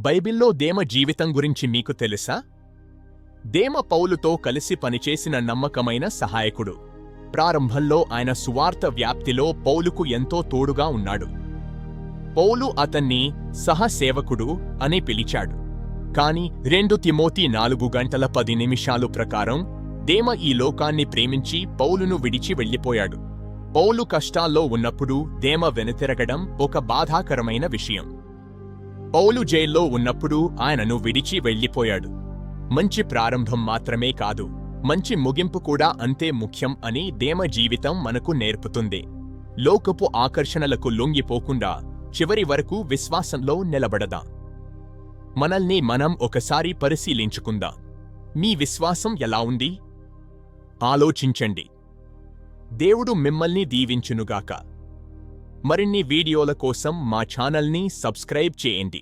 బైబిల్లో దేమ జీవితం గురించి మీకు తెలుసా? దేమ పౌలుతో కలిసి పనిచేసిన నమ్మకమైన సహాయకుడు. ప్రారంభంలో ఆయన సువార్త వ్యాప్తిలో పౌలుకు ఎంతో తోడుగా ఉన్నాడు. పౌలు అతన్ని సహసేవకుడు అని పిలిచాడు. కాని 2 తిమోతి 4:10 ప్రకారం దేమ ఈ లోకాన్ని ప్రేమించి పౌలును విడిచి వెళ్ళిపోయాడు. పౌలు కష్టాల్లో ఉన్నప్పుడు దేమ వెనుతిరగడం ఒక బాధాకరమైన విషయం. పౌలు జైల్లో ఉన్నప్పుడు ఆయనను విడిచి వెళ్ళిపోయాడు. మంచి ప్రారంభం మాత్రమే కాదు, మంచి ముగింపు కూడా అంతే ముఖ్యం అని దేమ జీవితం మనకు నేర్పుతుంది. లోకపు ఆకర్షణలకు లొంగిపోకుండా చివరి వరకు విశ్వాసంలో నిలబడదాం. మనల్ని మనం ఒకసారి పరిశీలించుకుందాం. మీ విశ్వాసం ఎలా ఉంది? ఆలోచించండి. దేవుడు మిమ్మల్ని దీవించునుగాక. మరిన్ని వీడియోల కోసం మా ఛానల్ని సబ్స్క్రైబ్ చేయండి.